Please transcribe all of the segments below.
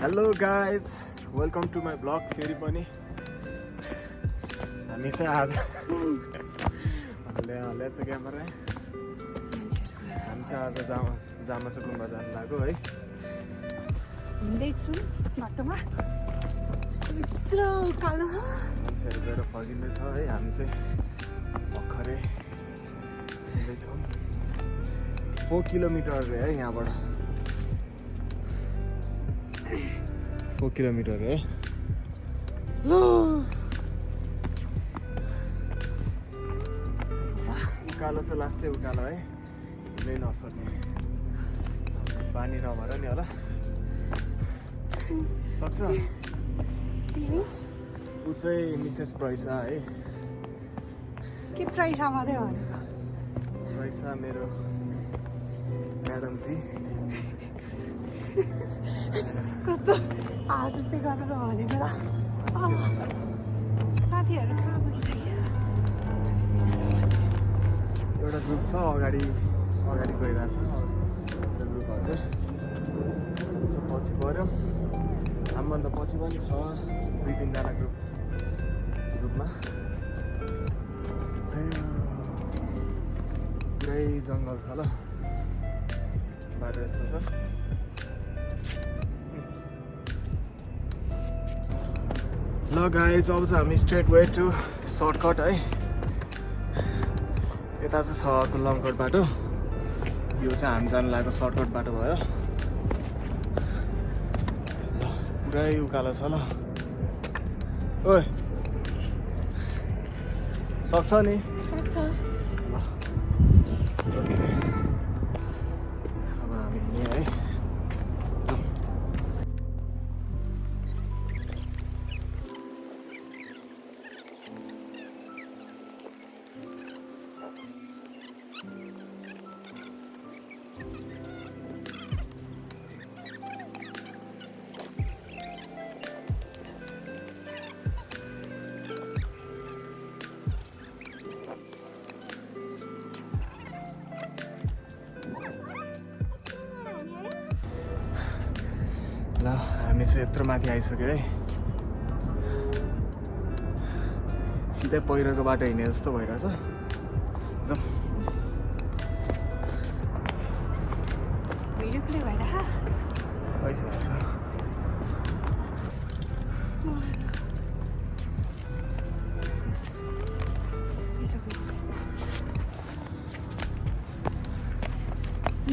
Hello guys, welcome to my blog. फेरि पनि हामी चाहिँ आज हल्ल्याछ क्यामेरा। हामी चाहिँ आज जामाचो गुम्बा जानु लाग्यो है। हिँड्दैछु बाटोमा, यत्रो उकालो मान्छेहरू गएर फर्किँदैछ है। हामी चाहिँ भर्खरै हिँड्दैछौँ। 4 किलोमिटर अरे है यहाँबाट, 4 किलोमिटर है। उकालो चाहिँ लास्टै उकालो है, हिँड्नै नसक्ने। पानी नभएर नि होला। सक्छ ऊ चाहिँ मिसेस प्रैसा है। के प्राइसा मात्रै भनेको? प्रैसा मेरो म्याडम जी। कस्तो आज पे गरेर भनेको ल। साथीहरू कहाँ गइसक्यो? एउटा ग्रुप छ अगाडि गइरहेछ। त्यो ग्रुपहरू चाहिँ पछि पऱ्यो। हामीभन्दा पछि पनि छ 2-3 जना ग्रुपमा। पुरै जङ्गल छ ल, बाटो यस्तो छ। ल गाइज, अब चाहिँ हामी स्ट्रेट वे टु सर्टकट है। यता चाहिँ छ लङकट बाटो, यो चाहिँ हामी जानु लागेको सर्टकट बाटो भयो। पुरै उकालो छ ल। ओइ सक्छ नि? सक्छ। ल ओके, अब हामी हिँड्ने है। ल हामी चाहिँ यत्रो माथि आइसक्यो है। सिधै पहिरोको बाटो हिँडे जस्तो भइरहेछ। जाउँ। भिडियो प्ले भइरहेछ।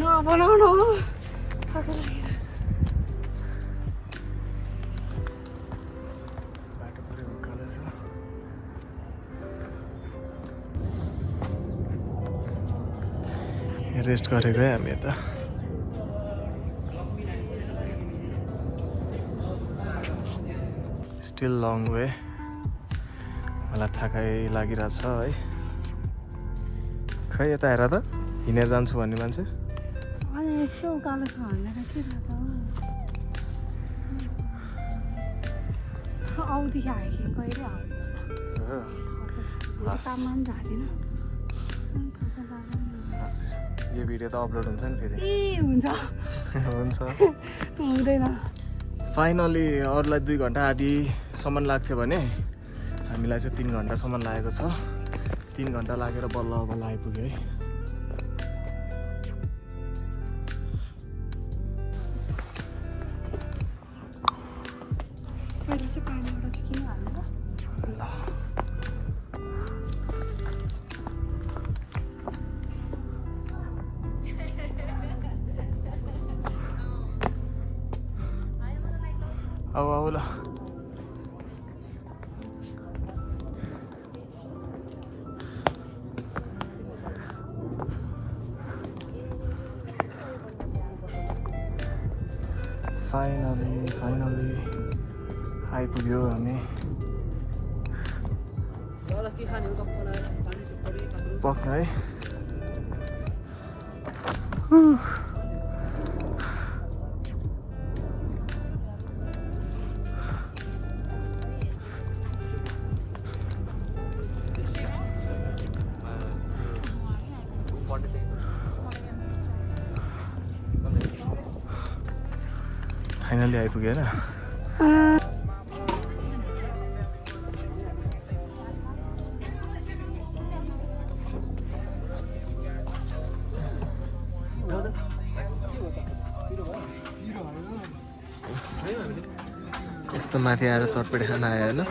नबनाउनु बाटो पुरै उकालो छ। रेस्ट गरेको है हामी यता। Still long way. मलाई थाकै लागिरहेछ है। खै यता हेर त, हिँडेर जान्छु भन्ने मान्छे। अनि यसो उकालो छ भनेर के थाहा त औदेखि हाइकिङ कहिले आउँदैन। काममा पनि जाँदिनँ। यो भिडियो त अपलोड हुन्छ नि फेरि। ए हुन्छ हुन्छ। हुँदैन। फाइनली अरूलाई 2 घन्टा आदिसम्म लाग्थ्यो भने हामीलाई चाहिँ 3 घन्टासम्म लागेको छ। 3 घन्टा लागेर बल्ल आइपुग्यो है। पहिला चाहिँ पानीबाट चाहिँ किन हाल्नु ल? आऊ ल फाइनली आइपुग्यो हामी पक्क है फाइनली आइपुग्यो होइन यस्तो माथि आएर चटपटी खान आयो होइन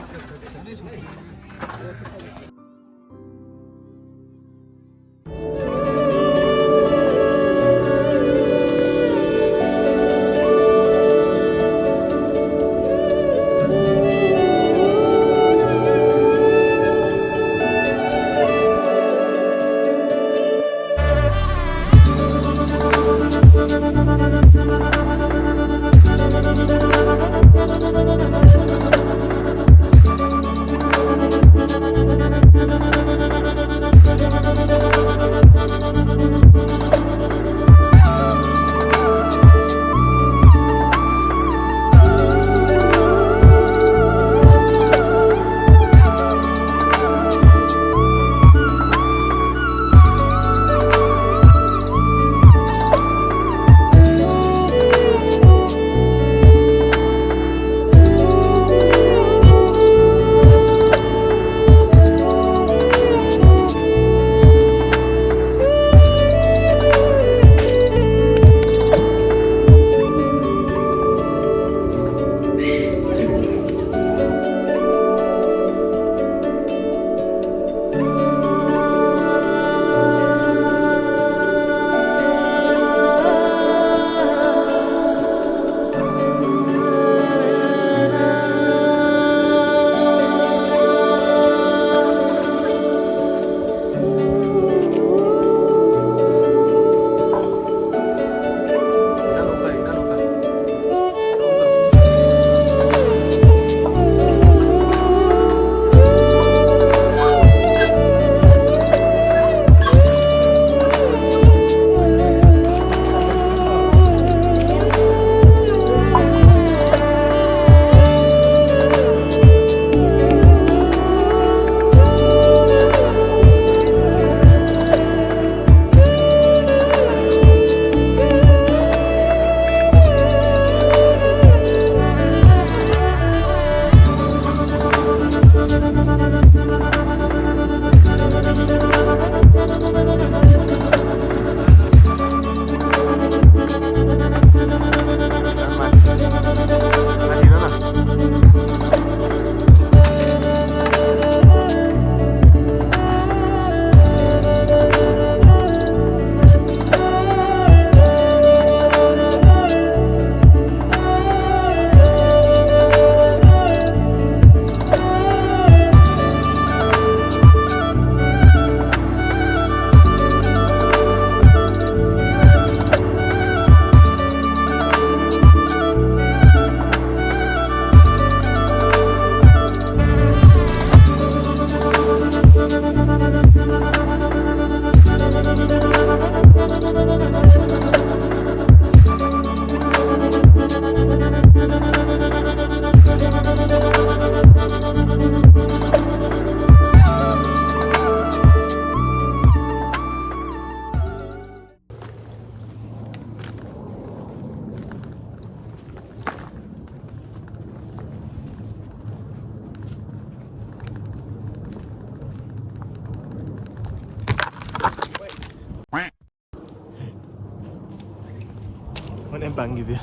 Mana yang panggil dia?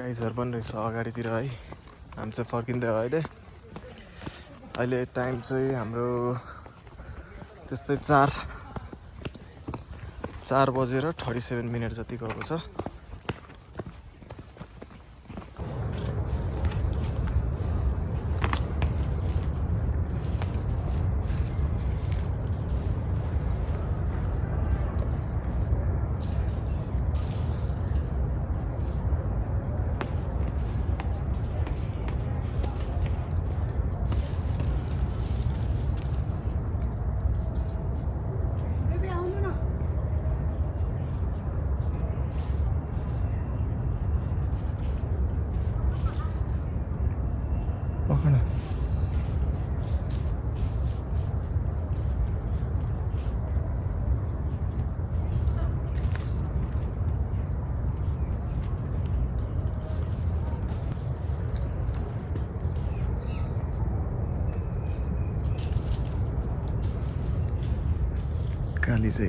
गाइजहरू पनि रहेछ अगाडितिर है। हामी चाहिँ फर्किँदै हो अहिले। अहिले टाइम चाहिँ हाम्रो त्यस्तै 4:37 जति गएको छ।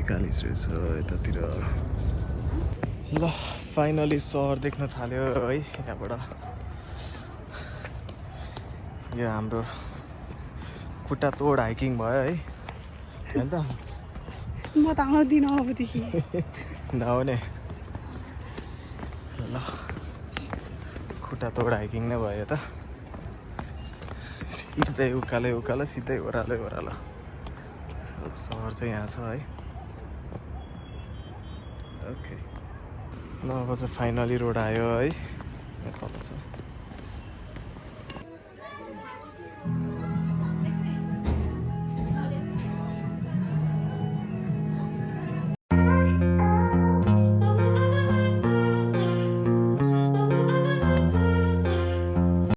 कालिज रहेछ यतातिर। ल फाइनली सहर देख्न थाल्यो है यहाँबाट। यो हाम्रो खुट्टा तोड हाइकिङ भयो है हैन त। म त आउँदिनँ अबदेखि। नआउने। ल खुट्टा तोड हाइकिङ नै भयो त। सिधै उकालो सिधै ओह्रालो। सहर चाहिँ यहाँ छ है। ओके ल अब चाहिँ फाइनली रोड आयो है। यहाँ तल छ।